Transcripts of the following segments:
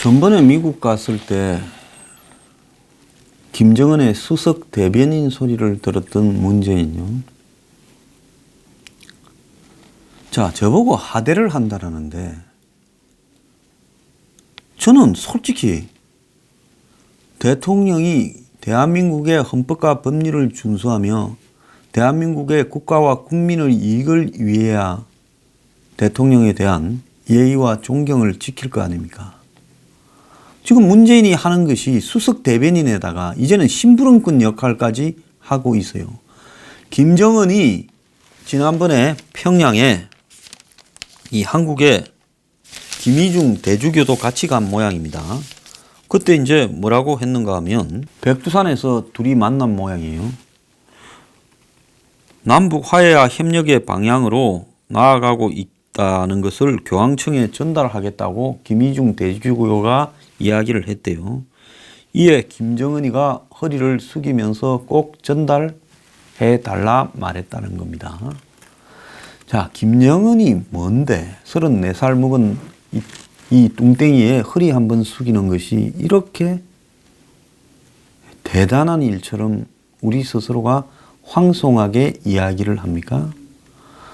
전번에 미국 갔을 때 김정은의 수석 대변인 소리를 들었던 문재인요. 자, 저보고 하대를 한다라는데 저는 솔직히 대통령이 대한민국의 헌법과 법률을 준수하며 대한민국의 국가와 국민의 이익을 위해야 대통령에 대한 예의와 존경을 지킬 거 아닙니까? 지금 문재인이 하는 것이 수석 대변인에다가 이제는 심부름꾼 역할까지 하고 있어요. 김정은이 지난번에 평양에 이 한국의 김의중 대주교도 같이 간 모양입니다. 그때 이제 뭐라고 했는가 하면 백두산에서 둘이 만난 모양이에요. 남북 화해와 협력의 방향으로 나아가고 있다는 것을 교황청에 전달하겠다고 김의중 대주교가 이야기를 했대요. 이에 김정은이가 허리를 숙이면서 꼭 전달해 달라 말했다는 겁니다. 자, 김정은이 뭔데 34살 먹은 이 뚱땡이에 허리 한번 숙이는 것이 이렇게 대단한 일처럼 우리 스스로가 황송하게 이야기를 합니까?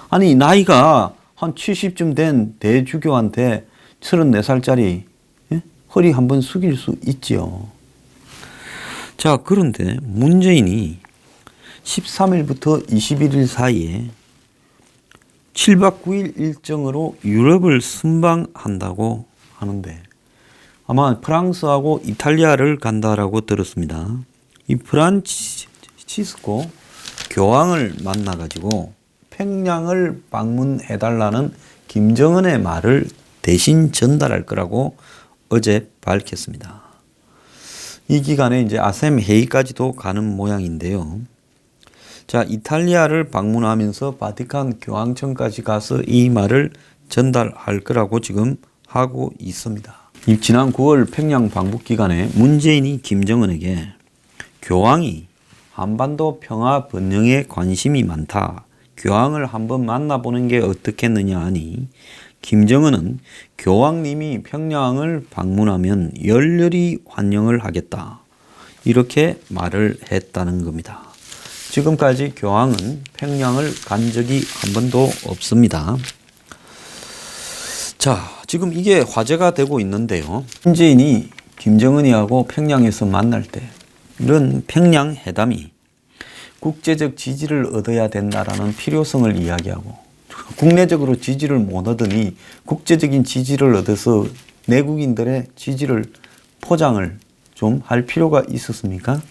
아니, 나이가 한 70쯤 된 대주교한테 34살짜리 허리 한번 숙일 수 있지요. 자, 그런데 문재인이 13일부터 21일 사이에 7박 9일 일정으로 유럽을 순방한다고 하는데 아마 프랑스하고 이탈리아를 간다라고 들었습니다. 이 프란치스코 교황을 만나가지고 평양을 방문해달라는 김정은의 말을 대신 전달할 거라고 어제 밝혔습니다. 이 기간에 이제 아셈 회의까지도 가는 모양인데요. 자, 이탈리아를 방문하면서 바티칸 교황청까지 가서 이 말을 전달할 거라고 지금 하고 있습니다. 지난 9월 평양 방북 기간에 문재인이 김정은에게 교황이 한반도 평화 번영에 관심이 많다. 교황을 한번 만나보는 게 어떻겠느냐 하니 김정은은 교황님이 평양을 방문하면 열렬히 환영을 하겠다. 이렇게 말을 했다는 겁니다. 지금까지 교황은 평양을 간 적이 한 번도 없습니다. 자, 지금 이게 화제가 되고 있는데요. 문재인이 김정은이하고 평양에서 만날 때 이런 평양 회담이 국제적 지지를 얻어야 된다라는 필요성을 이야기하고 국내적으로 지지를 못 얻으니 국제적인 지지를 얻어서 내국인들의 지지를 포장을 좀 할 필요가 있었습니까?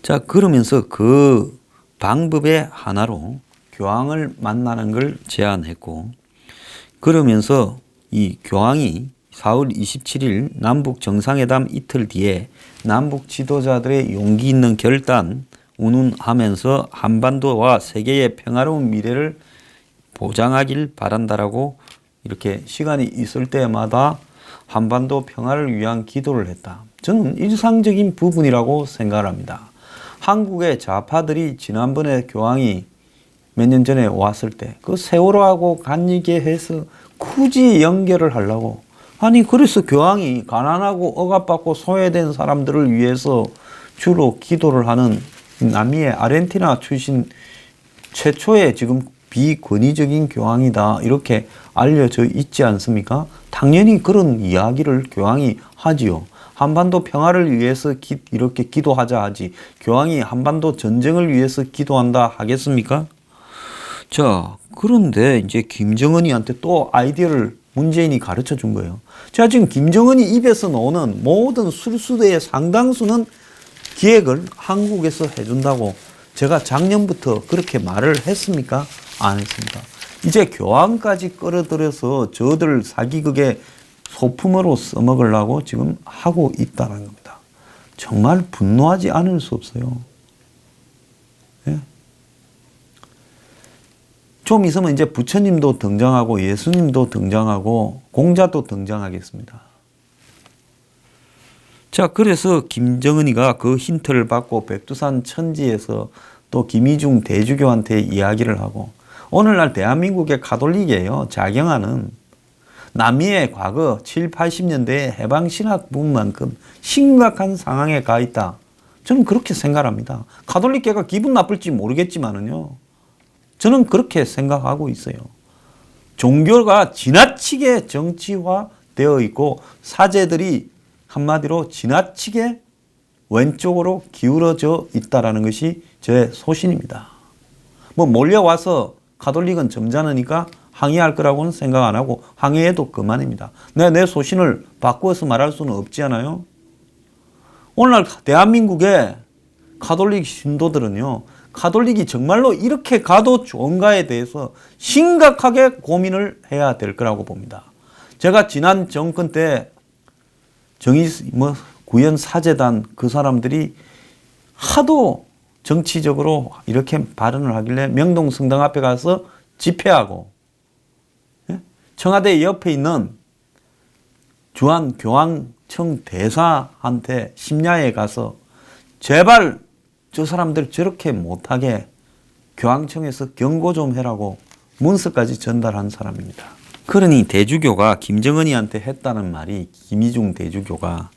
자, 그러면서 그 방법의 하나로 교황을 만나는 걸 제안했고, 그러면서 이 교황이 4월 27일 남북 정상회담 이틀 뒤에 남북 지도자들의 용기 있는 결단 운운하면서 한반도와 세계의 평화로운 미래를 보장하길 바란다라고 이렇게 시간이 있을 때마다 한반도 평화를 위한 기도를 했다. 저는 일상적인 부분이라고 생각을 합니다. 한국의 좌파들이 지난번에 교황이 몇 년 전에 왔을 때 그 세월호하고 간이게 해서 굳이 연결을 하려고, 아니 그래서 교황이 가난하고 억압받고 소외된 사람들을 위해서 주로 기도를 하는 남미의 아르헨티나 출신 최초의 지금 비권위적인 교황이다 이렇게 알려져 있지 않습니까? 당연히 그런 이야기를 교황이 하지요. 한반도 평화를 위해서 이렇게 기도하자 하지 교황이 한반도 전쟁을 위해서 기도한다 하겠습니까? 자, 그런데 이제 김정은이한테 또 아이디어를 문재인이 가르쳐 준 거예요. 자, 지금 김정은이 입에서 나오는 모든 술수대의 상당수는 기획을 한국에서 해준다고 제가 작년부터 그렇게 말을 했습니까? 안 했습니다. 이제 교황까지 끌어들여서 저들 사기극의 소품으로 써먹으려고 지금 하고 있다는 겁니다. 정말 분노하지 않을 수 없어요. 예? 좀 있으면 이제 부처님도 등장하고 예수님도 등장하고 공자도 등장하겠습니다. 자, 그래서 김정은이가 그 힌트를 받고 백두산 천지에서 또 김의중 대주교한테 이야기를 하고 오늘날 대한민국의 가톨릭이에요. 자경하는 남미의 과거 7, 80년대의 해방신학 부분만큼 심각한 상황에 가 있다. 저는 그렇게 생각합니다. 가톨릭계가 기분 나쁠지 모르겠지만은요. 저는 그렇게 생각하고 있어요. 종교가 지나치게 정치화되어 있고 사제들이 한마디로 지나치게 왼쪽으로 기울어져 있다는 것이 제 소신입니다. 뭐 몰려와서 가톨릭은 점잖으니까 항의할 거라고는 생각 안 하고 항의해도 그만입니다. 내 소신을 바꾸어서 말할 수는 없지 않아요? 오늘날 대한민국의 가톨릭 신도들은요. 가톨릭이 정말로 이렇게 가도 좋은가에 대해서 심각하게 고민을 해야 될 거라고 봅니다. 제가 지난 정권 때 구현 사제단 그 사람들이 하도 정치적으로 이렇게 발언을 하길래 명동 성당 앞에 가서 집회하고 청와대 옆에 있는 주한교황청 대사한테 심야에 가서 제발 저 사람들 저렇게 못하게 교황청에서 경고 좀 해라고 문서까지 전달한 사람입니다. 그러니 대주교가 김정은이한테 했다는 말이 김희중 대주교가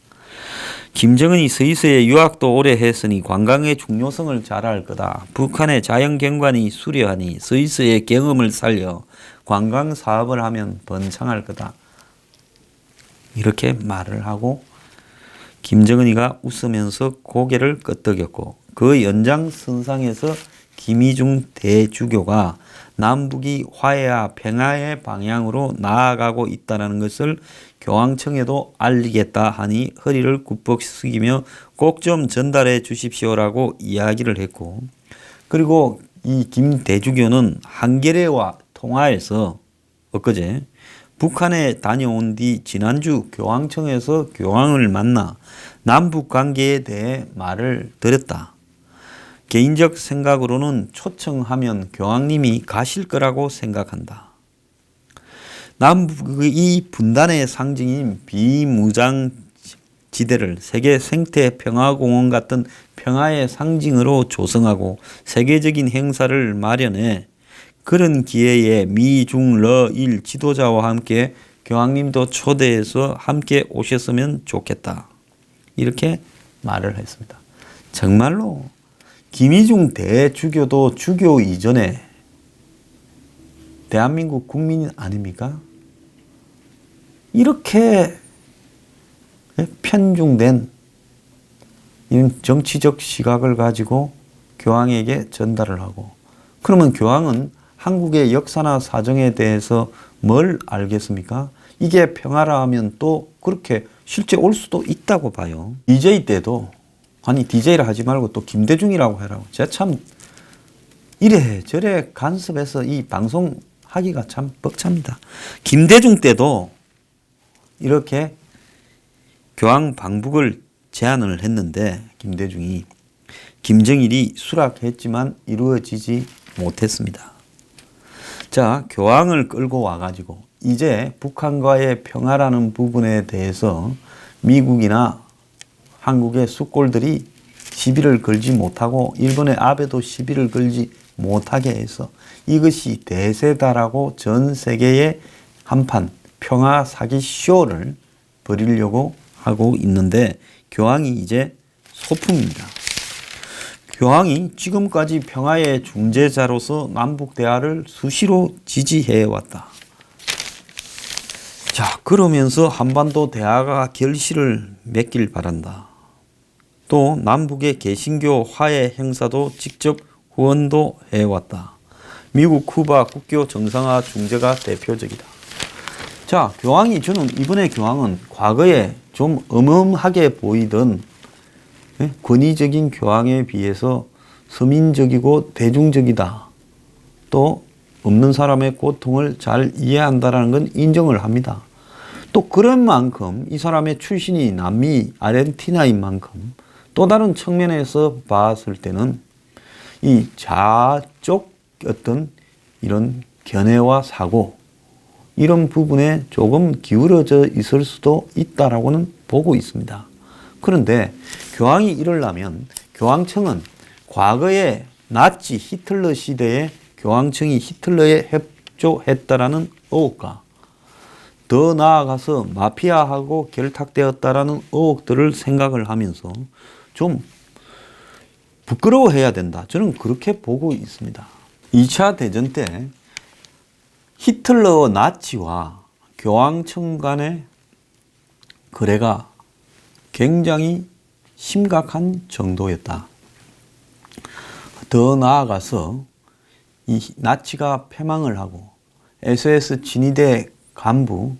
김정은이 스위스에 유학도 오래 했으니 관광의 중요성을 잘 알 거다. 북한의 자연경관이 수려하니 스위스의 경험을 살려 관광 사업을 하면 번창할 거다. 이렇게 말을 하고 김정은이가 웃으면서 고개를 끄덕였고 그 연장선상에서 김희중 대주교가 남북이 화해와 평화의 방향으로 나아가고 있다는 것을 교황청에도 알리겠다 하니 허리를 굽벅 숙이며 꼭 좀 전달해 주십시오라고 이야기를 했고 그리고 이 김 대주교는 한겨레와 통화에서 엊그제 북한에 다녀온 뒤 지난주 교황청에서 교황을 만나 남북 관계에 대해 말을 드렸다. 개인적 생각으로는 초청하면 교황님이 가실 거라고 생각한다. 남북의 분단의 상징인 비무장 지대를 세계 생태 평화공원 같은 평화의 상징으로 조성하고 세계적인 행사를 마련해 그런 기회에 미, 중, 러, 일 지도자와 함께 교황님도 초대해서 함께 오셨으면 좋겠다. 이렇게 말을 했습니다. 정말로 김희중 대주교도 주교 이전에 대한민국 국민 아닙니까? 이렇게 편중된 이런 정치적 시각을 가지고 교황에게 전달을 하고 그러면 교황은 한국의 역사나 사정에 대해서 뭘 알겠습니까? 이게 평화라 하면 또 그렇게 실제 올 수도 있다고 봐요. DJ 때도 아니 DJ라 하지 말고 또 김대중이라고 해라고. 제가 참 이래 저래 간섭해서 이 방송 하기가 참 벅찹니다. 김대중 때도 이렇게 교황 방북을 제안을 했는데 김대중이 김정일이 수락했지만 이루어지지 못했습니다. 자, 교황을 끌고 와가지고 이제 북한과의 평화라는 부분에 대해서 미국이나 한국의 숙골들이 시비를 걸지 못하고 일본의 아베도 시비를 걸지 못하게 해서 이것이 대세다라고 전 세계에 한판 평화 사기 쇼를 벌이려고 하고 있는데 교황이 이제 소품입니다. 교황이 지금까지 평화의 중재자로서 남북 대화를 수시로 지지해왔다. 자, 그러면서 한반도 대화가 결실을 맺길 바란다. 또 남북의 개신교 화해 행사도 직접 후원도 해왔다. 미국, 쿠바 국교 정상화 중재가 대표적이다. 자, 교황이 저는 이번에 교황은 과거에 좀 엄엄하게 보이던 권위적인 교황에 비해서 서민적이고 대중적이다. 또 없는 사람의 고통을 잘 이해한다는 건 인정을 합니다. 또 그런 만큼 이 사람의 출신이 남미 아르헨티나인 만큼 또 다른 측면에서 봤을 때는 이 좌쪽 어떤 이런 견해와 사고 이런 부분에 조금 기울어져 있을 수도 있다라고는 보고 있습니다. 그런데 교황이 이러려면 교황청은 과거에 나치 히틀러 시대에 교황청이 히틀러에 협조했다라는 의혹과 더 나아가서 마피아하고 결탁되었다라는 의혹들을 생각을 하면서 좀 부끄러워해야 된다. 저는 그렇게 보고 있습니다. 2차 대전 때 히틀러 나치와 교황청 간의 거래가 굉장히 심각한 정도였다. 더 나아가서 이 나치가 패망을 하고 SS 진위대 간부,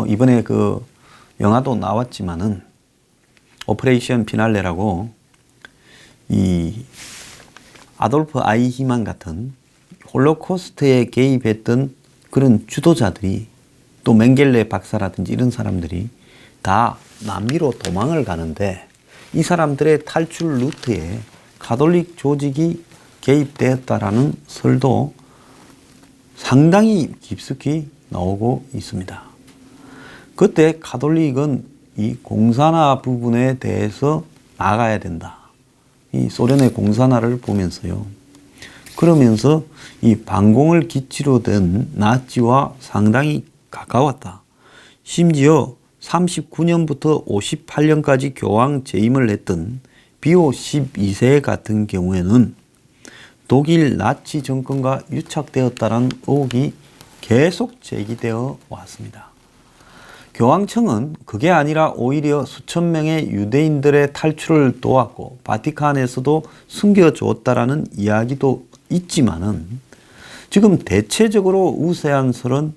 이번에 그 영화도 나왔지만은 오퍼레이션 피날레라고 이 아돌프 아이히만 같은 홀로코스트에 개입했던 그런 주도자들이, 또 맹겔레 박사라든지 이런 사람들이 다 남미로 도망을 가는데 이 사람들의 탈출 루트에 가톨릭 조직이 개입되었다라는 설도 상당히 깊숙이 나오고 있습니다. 그때 가톨릭은 이 공산화 부분에 대해서 나가야 된다. 이 소련의 공산화를 보면서요. 그러면서 이 반공을 기치로 된 나치와 상당히 가까웠다. 심지어 39년부터 58년까지 교황 재임을 했던 비오 12세 같은 경우에는 독일 나치 정권과 유착되었다는 의혹이 계속 제기되어 왔습니다. 교황청은 그게 아니라 오히려 수천 명의 유대인들의 탈출을 도왔고 바티칸에서도 숨겨주었다라는 이야기도 있지만은 지금 대체적으로 우세한 설은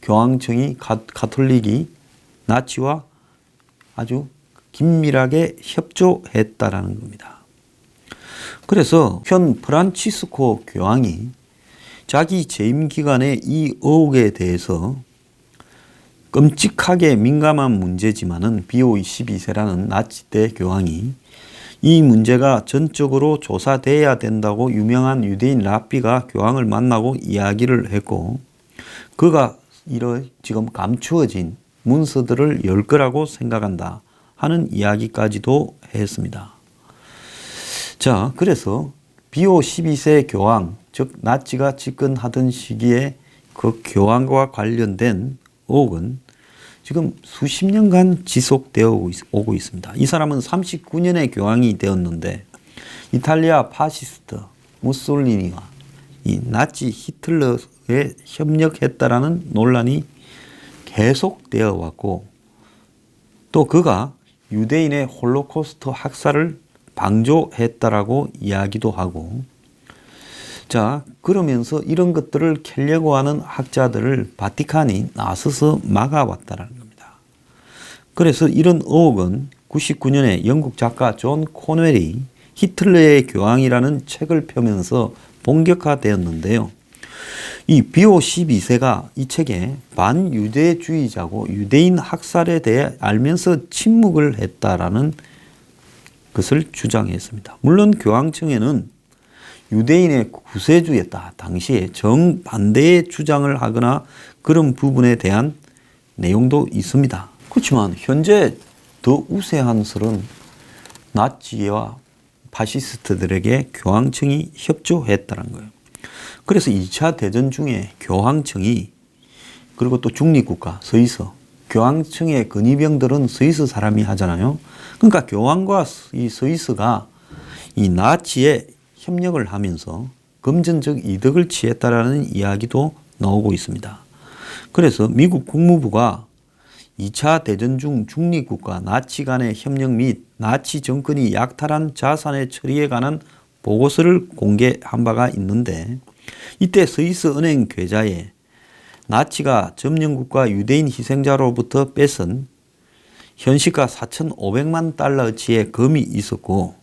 교황청이 가톨릭이 나치와 아주 긴밀하게 협조했다라는 겁니다. 그래서 현 프란치스코 교황이 자기 재임 기간에 이 의혹에 대해서 끔찍하게 민감한 문제지만은 비오 12세라는 나치 때 교황이 이 문제가 전적으로 조사돼야 된다고 유명한 유대인 랍비가 교황을 만나고 이야기를 했고, 그가 지금 감추어진 문서들을 열 거라고 생각한다 하는 이야기까지도 했습니다. 자, 그래서 비오 12세 교황, 즉 나치가 집권하던 시기에 그 교황과 관련된 의혹은 지금 수십 년간 지속되어 오고 있습니다. 이 사람은 39년에 교황이 되었는데 이탈리아 파시스트 무솔리니와 이 나치 히틀러에 협력했다라는 논란이 계속되어 왔고, 또 그가 유대인의 홀로코스트 학살을 방조했다라고 이야기도 하고, 자, 그러면서 이런 것들을 캐려고 하는 학자들을 바티칸이 나서서 막아왔다는 겁니다. 그래서 이런 의혹은 99년에 영국 작가 존 코넬이 히틀러의 교황이라는 책을 펴면서 본격화되었는데요. 이 비오 12세가 이 책에 반유대주의자고 유대인 학살에 대해 알면서 침묵을 했다라는 것을 주장했습니다. 물론 교황청에는 유대인의 구세주였다, 당시에 정반대의 주장을 하거나 그런 부분에 대한 내용도 있습니다. 그렇지만 현재 더 우세한 설은 나치와 파시스트들에게 교황청이 협조했다는 거예요. 그래서 2차 대전 중에 교황청이, 그리고 또 중립국가 스위스, 교황청의 근위병들은 스위스 사람이 하잖아요. 그러니까 교황과 이 스위스가 이 나치에 협력을 하면서 금전적 이득을 취했다라는 이야기도 나오고 있습니다. 그래서 미국 국무부가 2차 대전 중 중립국과 나치 간의 협력 및 나치 정권이 약탈한 자산의 처리에 관한 보고서를 공개한 바가 있는데, 이때 스위스 은행 계좌에 나치가 점령국과 유대인 희생자로부터 뺏은 현시가 4,500만 달러어치의 금이 있었고,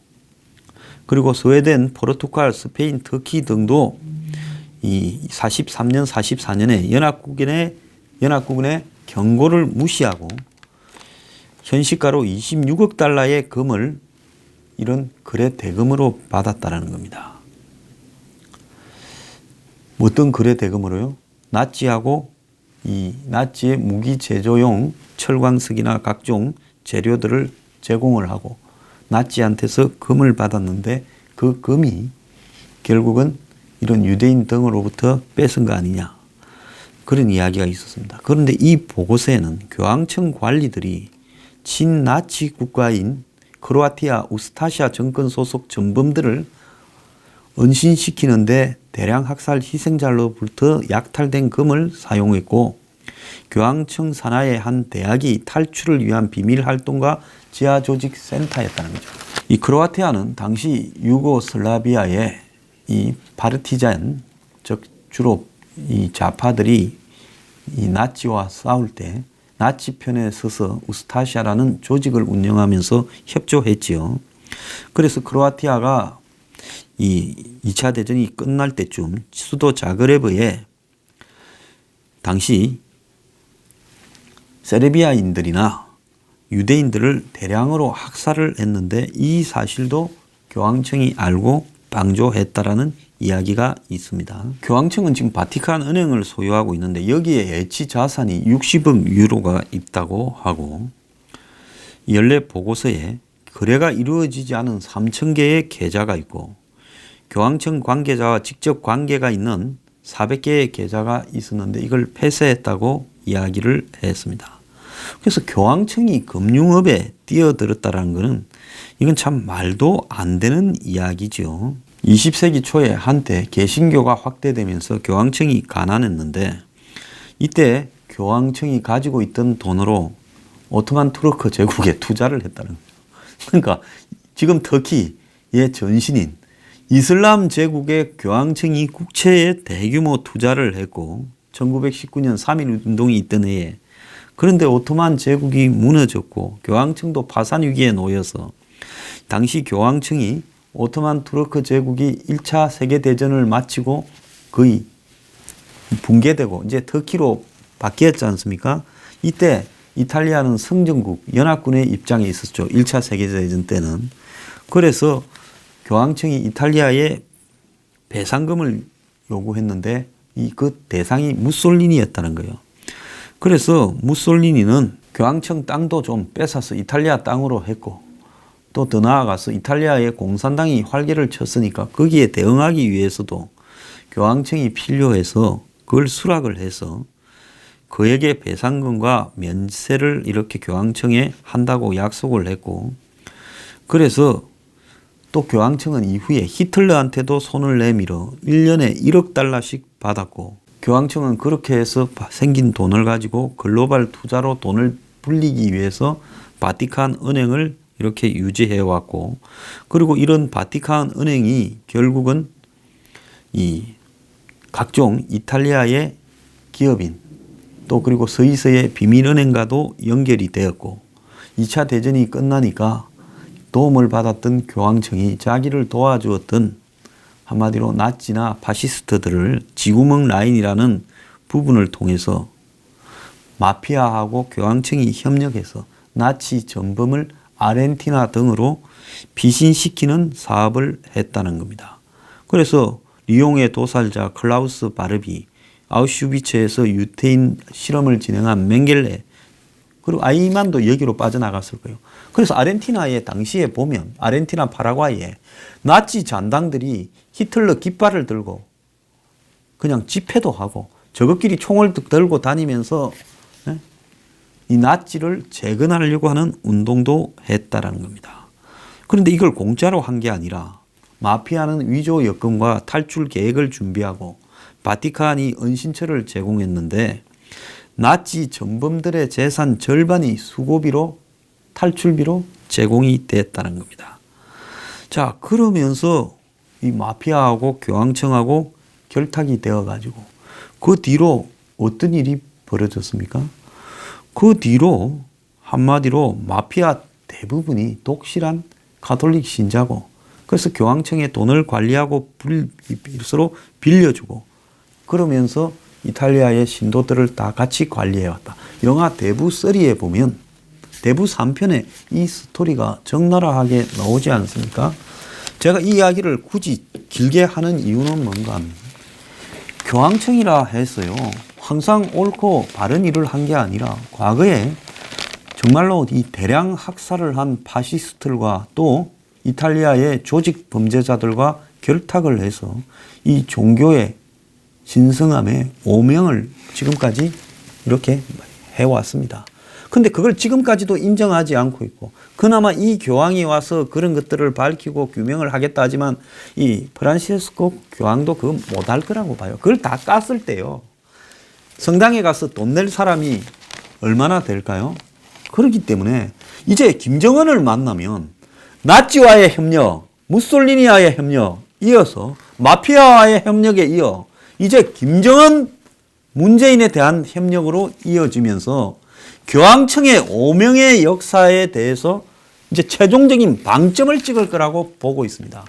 그리고 스웨덴, 포르투갈, 스페인, 터키 등도 이 43년, 44년에 연합국군의 경고를 무시하고 현시가로 26억 달러의 금을 이런 거래 대금으로 받았다는 겁니다. 어떤 거래 대금으로요? 나치하고 이 나치의 무기 제조용 철광석이나 각종 재료들을 제공을 하고 나치한테서 금을 받았는데, 그 금이 결국은 이런 유대인 등으로부터 뺏은 거 아니냐. 그런 이야기가 있었습니다. 그런데 이 보고서에는 교황청 관리들이 친나치 국가인 크로아티아 우스타시아 정권 소속 전범들을 은신시키는데 대량 학살 희생자로부터 약탈된 금을 사용했고, 교황청 산하의 한 대학이 탈출을 위한 비밀 활동과 지하 조직 센터였다는 거죠. 이 크로아티아는 당시 유고슬라비아의 이 파르티잔, 즉 주로 이 좌파들이 이 나치와 싸울 때 나치 편에 서서 우스타시아라는 조직을 운영하면서 협조했지요. 그래서 크로아티아가 이 2차 대전이 끝날 때쯤 수도 자그레브에 당시 세르비아인들이나 유대인들을 대량으로 학살을 했는데 이 사실도 교황청이 알고 방조했다라는 이야기가 있습니다. 교황청은 지금 바티칸 은행을 소유하고 있는데 여기에 예치 자산이 60억 유로가 있다고 하고, 연례 보고서에 거래가 이루어지지 않은 3,000개의 계좌가 있고 교황청 관계자와 직접 관계가 있는 400개의 계좌가 있었는데 이걸 폐쇄했다고 이야기를 했습니다. 그래서 교황청이 금융업에 뛰어들었다는 것은 이건 참 말도 안 되는 이야기죠. 20세기 초에 한때 개신교가 확대되면서 교황청이 가난했는데 이때 교황청이 가지고 있던 돈으로 오토만 투르크 제국에 투자를 했다는 거죠. 그러니까 지금 터키의 전신인 이슬람 제국의 교황청이 국채에 대규모 투자를 했고 1919년 3.1 운동이 있던 해에, 그런데 오토만 제국이 무너졌고 교황청도 파산 위기에 놓여서 당시 교황청이 오토만 투르크 제국이 1차 세계대전을 마치고 거의 붕괴되고 이제 터키로 바뀌었지 않습니까? 이때 이탈리아는 성전국 연합군의 입장에 있었죠. 1차 세계대전 때는. 그래서 교황청이 이탈리아에 배상금을 요구했는데 그 대상이 무솔리니였다는 거예요. 그래서 무솔리니는 교황청 땅도 좀 뺏어서 이탈리아 땅으로 했고, 또 더 나아가서 이탈리아의 공산당이 활개를 쳤으니까 거기에 대응하기 위해서도 교황청이 필요해서 그걸 수락을 해서 그에게 배상금과 면세를 이렇게 교황청에 한다고 약속을 했고, 그래서 또 교황청은 이후에 히틀러한테도 손을 내밀어 1년에 1억 달러씩 받았고, 교황청은 그렇게 해서 생긴 돈을 가지고 글로벌 투자로 돈을 불리기 위해서 바티칸 은행을 이렇게 유지해 왔고, 그리고 이런 바티칸 은행이 결국은 이 각종 이탈리아의 기업인 또 그리고 스위스의 비밀은행과도 연결이 되었고, 2차 대전이 끝나니까 도움을 받았던 교황청이 자기를 도와주었던 한마디로 나치나 파시스트들을 지구멍 라인이라는 부분을 통해서 마피아하고 교황청이 협력해서 나치 전범을 아르헨티나 등으로 피신시키는 사업을 했다는 겁니다. 그래서 리옹의 도살자 클라우스 바르비, 아우슈비츠에서 유태인 실험을 진행한 맹겔레, 그리고 아이만도 여기로 빠져나갔을 거예요. 그래서 아르헨티나에 당시에 보면 아르헨티나 파라과이에 나치 잔당들이 히틀러 깃발을 들고 그냥 집회도 하고 저것끼리 총을 들고 다니면서 이 나치를 재건하려고 하는 운동도 했다라는 겁니다. 그런데 이걸 공짜로 한 게 아니라 마피아는 위조 여건과 탈출 계획을 준비하고 바티칸이 은신처를 제공했는데 나치 전범들의 재산 절반이 수고비로 탈출비로 제공이 됐다는 겁니다. 자, 그러면서 이 마피아하고 교황청하고 결탁이 되어가지고 그 뒤로 어떤 일이 벌어졌습니까? 그 뒤로 한마디로 마피아 대부분이 독실한 가톨릭 신자고, 그래서 교황청에 돈을 관리하고 서로 빌려주고 그러면서 이탈리아의 신도들을 다 같이 관리해왔다. 영화 대부 3에 보면 대부 3편에 이 스토리가 적나라하게 나오지 않습니까? 제가 이 이야기를 굳이 길게 하는 이유는 뭔가 하면 교황청이라 해서요 항상 옳고 바른 일을 한 게 아니라 과거에 정말로 이 대량 학살을 한 파시스트들과 또 이탈리아의 조직 범죄자들과 결탁을 해서 이 종교의 신성함의 오명을 지금까지 이렇게 해왔습니다. 근데 그걸 지금까지도 인정하지 않고 있고, 그나마 이 교황이 와서 그런 것들을 밝히고 규명을 하겠다 하지만 이 프란시스코 교황도 그거 못할 거라고 봐요. 그걸 다 깠을 때요, 성당에 가서 돈 낼 사람이 얼마나 될까요? 그렇기 때문에 이제 김정은을 만나면 나치와의 협력, 무솔리니와의 협력 이어서 마피아와의 협력에 이어 이제 김정은 문재인에 대한 협력으로 이어지면서 교황청의 오명의 역사에 대해서 이제 최종적인 방점을 찍을 거라고 보고 있습니다.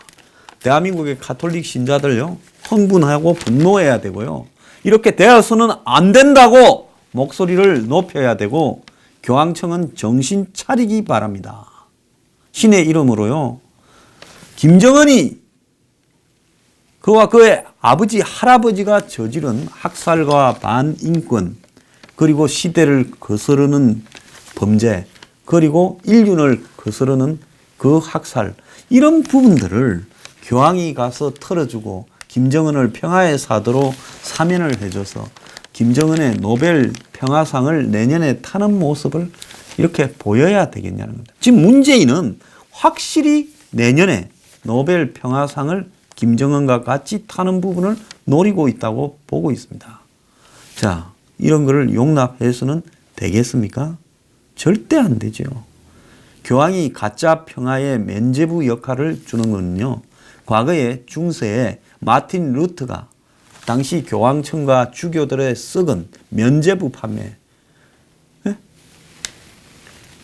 대한민국의 가톨릭 신자들요, 흥분하고 분노해야 되고요, 이렇게 되어서는 안 된다고 목소리를 높여야 되고, 교황청은 정신 차리기 바랍니다. 신의 이름으로요, 김정은이 그와 그의 아버지, 할아버지가 저지른 학살과 반인권, 그리고 시대를 거스르는 범죄, 그리고 인륜을 거스르는 그 학살, 이런 부분들을 교황이 가서 털어주고 김정은을 평화의 사도로 사면을 해줘서 김정은의 노벨 평화상을 내년에 타는 모습을 이렇게 보여야 되겠냐는 겁니다. 지금 문재인은 확실히 내년에 노벨 평화상을 김정은과 같이 타는 부분을 노리고 있다고 보고 있습니다. 자, 이런 거를 용납해서는 되겠습니까? 절대 안 되죠. 교황이 가짜 평화의 면죄부 역할을 주는 거는요, 과거에 중세에 마틴 루터가 당시 교황청과 주교들의 썩은 면죄부 판매,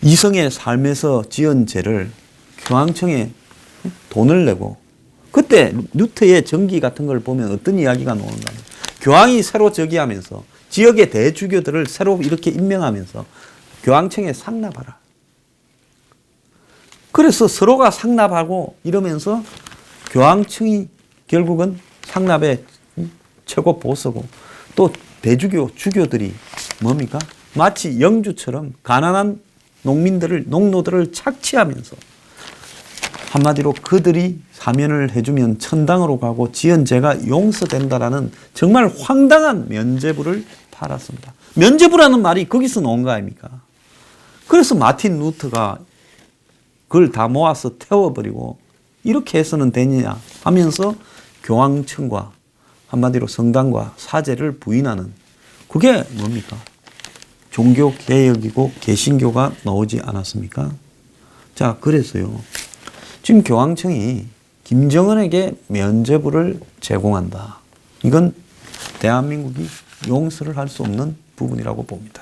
이성의 삶에서 지은 죄를 교황청에 돈을 내고, 그때 루터의 정기 같은 걸 보면 어떤 이야기가 나오는가 하면, 교황이 새로 즉위하면서 지역의 대주교들을 새로 이렇게 임명하면서 교황청에 상납하라. 그래서 서로가 상납하고 이러면서 교황청이 결국은 상납의 최고 보수고, 또 대주교, 주교들이 뭡니까? 마치 영주처럼 가난한 농노들을 착취하면서, 한마디로 그들이 사면을 해주면 천당으로 가고 지은 죄가 용서된다라는 정말 황당한 면죄부를 팔았습니다. 면죄부라는 말이 거기서 나온 거 아닙니까? 그래서 마틴 루터가 그걸 다 모아서 태워버리고 이렇게 해서는 되느냐 하면서 교황청과 한마디로 성당과 사제를 부인하는, 그게 뭡니까? 종교개혁이고 개신교가 나오지 않았습니까? 자, 그래서요, 지금 교황청이 김정은에게 면죄부를 제공한다. 이건 대한민국이 용서를 할 수 없는 부분이라고 봅니다.